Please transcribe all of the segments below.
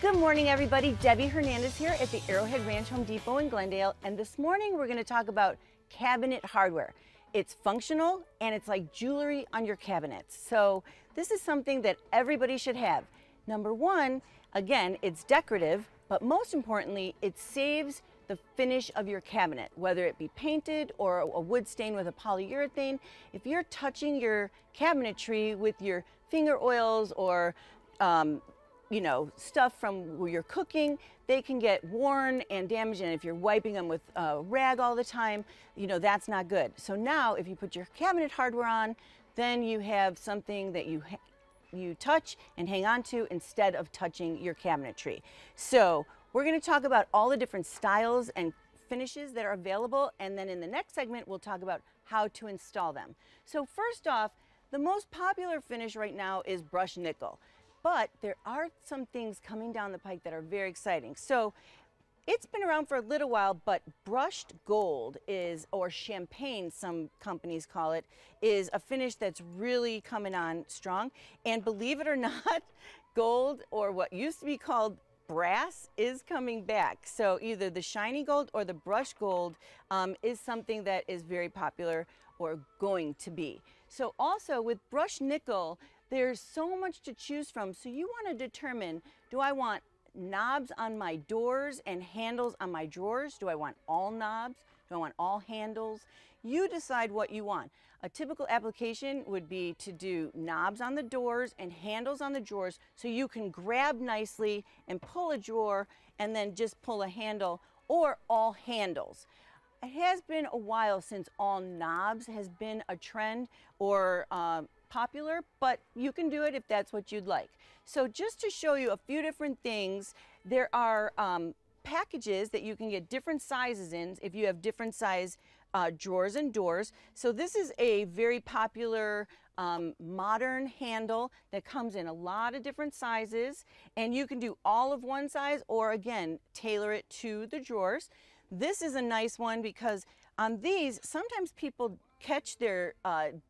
Good morning, everybody. Debbie Hernandez here at the Arrowhead Ranch Home Depot in Glendale, and this morning we're going to talk about cabinet hardware. It's functional and it's like jewelry on your cabinets. So this is something that everybody should have. Number one, again, it's decorative, but most importantly, it saves the finish of your cabinet, whether it be painted or a wood stain with a polyurethane. If you're touching your cabinetry with your finger oils or stuff from where you're cooking, they can get worn and damaged, and if you're wiping them with a rag all the time, that's not good. So now if you put your cabinet hardware on, then you have something that you touch and hang on to instead of touching your cabinetry. So we're going to talk about all the different styles and finishes that are available, and then in the next segment we'll talk about how to install them. So first off, the most popular finish right now is brushed nickel. But there are some things coming down the pike that are very exciting. So it's been around for a little while, but brushed gold is, or champagne, some companies call it, is a finish that's really coming on strong. And believe it or not, gold, or what used to be called brass, is coming back. So either the shiny gold or the brushed gold is something that is very popular or going to be. So also with brushed nickel, there's so much to choose from. So you want to determine, do I want knobs on my doors and handles on my drawers? Do I want all knobs? Do I want all handles? You decide what you want. A typical application would be to do knobs on the doors and handles on the drawers, so you can grab nicely and pull a drawer and then just pull a handle, or all handles. It has been a while since all knobs has been a trend or popular, but you can do it if that's what you'd like. So just to show you a few different things, there are packages that you can get different sizes in if you have different size drawers and doors. So this is a very popular modern handle that comes in a lot of different sizes, and you can do all of one size or again tailor it to the drawers. This is a nice one because on these, sometimes people catch their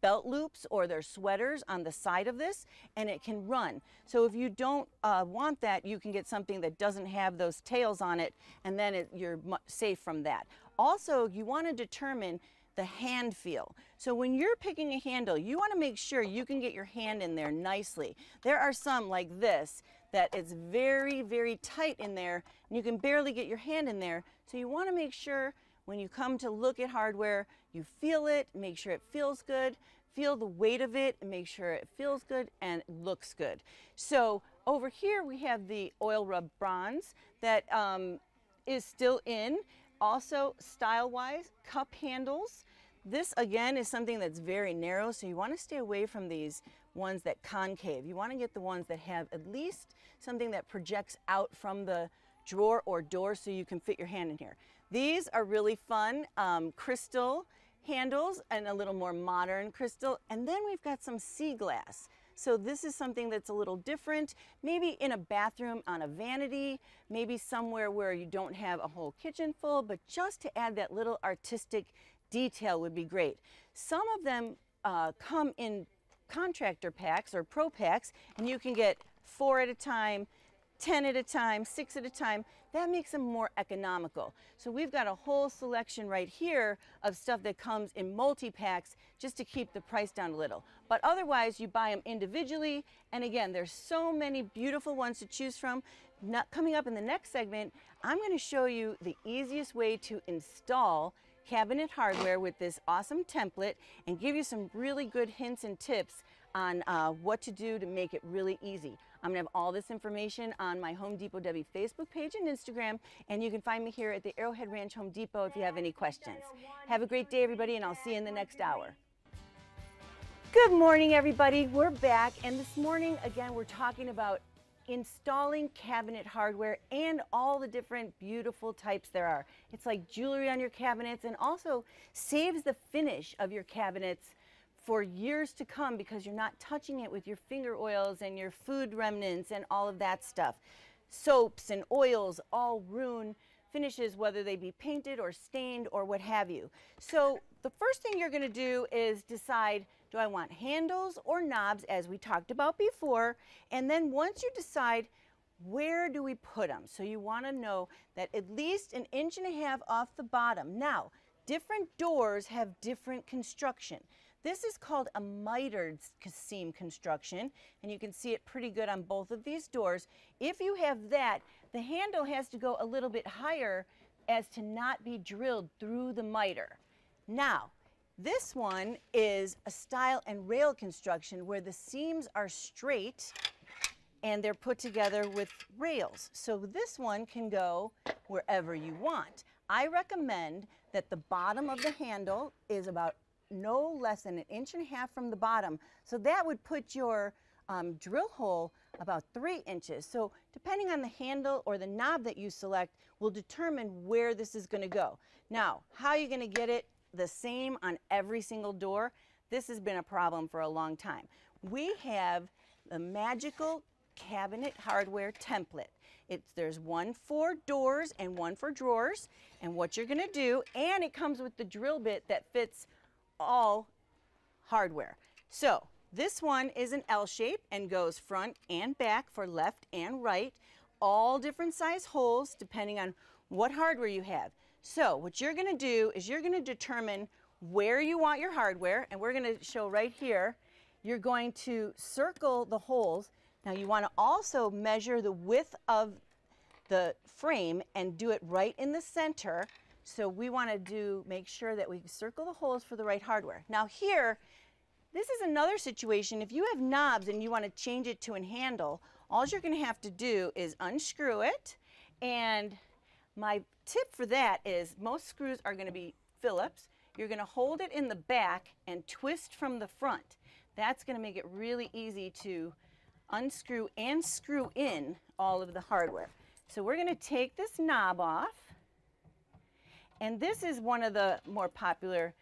belt loops or their sweaters on the side of this, and it can run. So if you don't want that, you can get something that doesn't have those tails on it, and then you're safe from that. Also, you want to determine the hand feel. So when you're picking a handle, you want to make sure you can get your hand in there nicely. There are some like this that it's very, very tight in there, and you can barely get your hand in there. So you want to make sure when you come to look at hardware, you feel it, make sure it feels good, feel the weight of it, and make sure it feels good and looks good. So over here we have the oil rub bronze that is still in. Also, style-wise, cup handles. This again is something that's very narrow, so you want to stay away from these ones that concave. You want to get the ones that have at least something that projects out from the drawer or door so you can fit your hand in here. These are really fun, crystal handles and a little more modern crystal. And then we've got some sea glass. So this is something that's a little different, maybe in a bathroom on a vanity, maybe somewhere where you don't have a whole kitchen full, but just to add that little artistic detail would be great. Some of them come in contractor packs or pro packs, and you can get 4 at a time, 10 at a time, 6 at a time. That makes them more economical. So we've got a whole selection right here of stuff that comes in multi-packs just to keep the price down a little. But otherwise, you buy them individually. And again, there's so many beautiful ones to choose from. Coming up in the next segment, I'm going to show you the easiest way to install cabinet hardware with this awesome template and give you some really good hints and tips on what to do to make it really easy. I'm going to have all this information on my Home Depot Debbie Facebook page and Instagram, and you can find me here at the Arrowhead Ranch Home Depot if you have any questions. Have a great day, everybody, and I'll see you in the next hour. Good morning, everybody. We're back, and this morning, again, we're talking about installing cabinet hardware and all the different beautiful types there are. It's like jewelry on your cabinets, and also saves the finish of your cabinets for years to come because you're not touching it with your finger oils and your food remnants and all of that stuff. Soaps and oils all ruin finishes, whether they be painted or stained or what have you. So the first thing you're going to do is decide, do I want handles or knobs, as we talked about before? And then once you decide where do we put them? So you want to know that at least 1.5 inches off the bottom. Now, different doors have different construction. This is called a mitered seam construction, and you can see it pretty good on both of these doors. If you have that, the handle has to go a little bit higher as to not be drilled through the miter. Now, this one is a stile and rail construction where the seams are straight and they're put together with rails. So this one can go wherever you want. I recommend that the bottom of the handle is about no less than 1.5 inches from the bottom. So that would put your drill hole about 3 inches. So depending on the handle or the knob that you select will determine where this is going to go. Now, how are you going to get it the same on every single door? This has been a problem for a long time. We have the magical cabinet hardware template. There's one for doors and one for drawers, and what you're going to do, and it comes with the drill bit that fits all hardware. So this one is an L shape and goes front and back for left and right, all different size holes depending on what hardware you have. So what you're going to do is you're going to determine where you want your hardware, and we're going to show right here. You're going to circle the holes. Now you want to also measure the width of the frame and do it right in the center. So we want to make sure that we circle the holes for the right hardware. Now here, this is another situation. If you have knobs and you want to change it to a handle, all you're going to have to do is unscrew it. And my tip for that is most screws are going to be Phillips. You're going to hold it in the back and twist from the front. That's going to make it really easy to unscrew and screw in all of the hardware. So we're going to take this knob off, and this is one of the more popular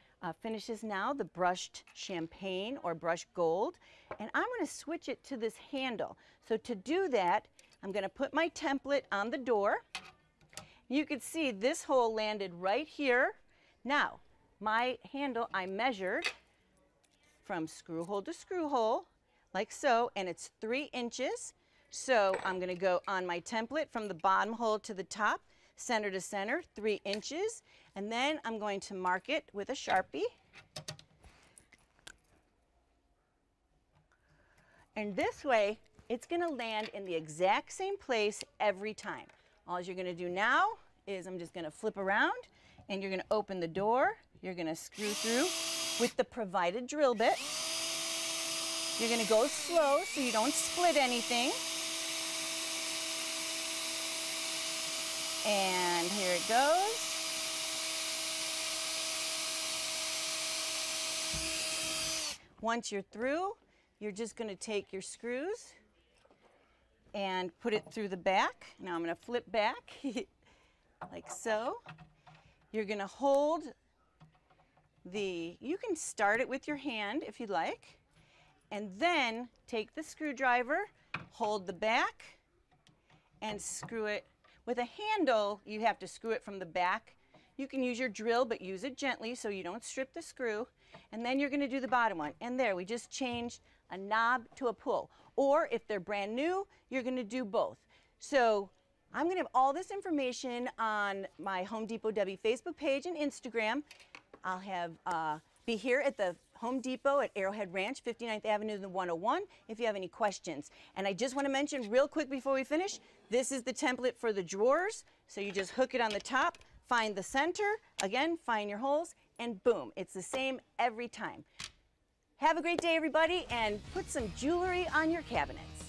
finishes now, the brushed champagne or brushed gold, and I'm going to switch it to this handle. So to do that, I'm going to put my template on the door. You can see this hole landed right here. Now my handle I measured from screw hole to screw hole, like so, and it's 3 inches. So I'm going to go on my template from the bottom hole to the top, center to center, 3 inches, and then I'm going to mark it with a Sharpie. And this way, it's going to land in the exact same place every time. All you're going to do now is I'm just going to flip around, and you're going to open the door. You're going to screw through with the provided drill bit. You're going to go slow so you don't split anything. And here it goes. Once you're through, you're just going to take your screws and put it through the back. Now I'm going to flip back like so. You're going to hold you can start it with your hand if you'd like, and then take the screwdriver, hold the back, and screw it. With a handle, you have to screw it from the back. You can use your drill, but use it gently so you don't strip the screw. And then you're going to do the bottom one. And there, we just changed a knob to a pull. Or if they're brand new, you're going to do both. So I'm going to have all this information on my Home Depot Debbie Facebook page and Instagram. I'll have be here at the Home Depot at Arrowhead Ranch, 59th Avenue and the 101, if you have any questions. And I just want to mention real quick before we finish, this is the template for the drawers. So you just hook it on the top, find the center, again, find your holes, and boom, it's the same every time. Have a great day, everybody, and put some jewelry on your cabinets.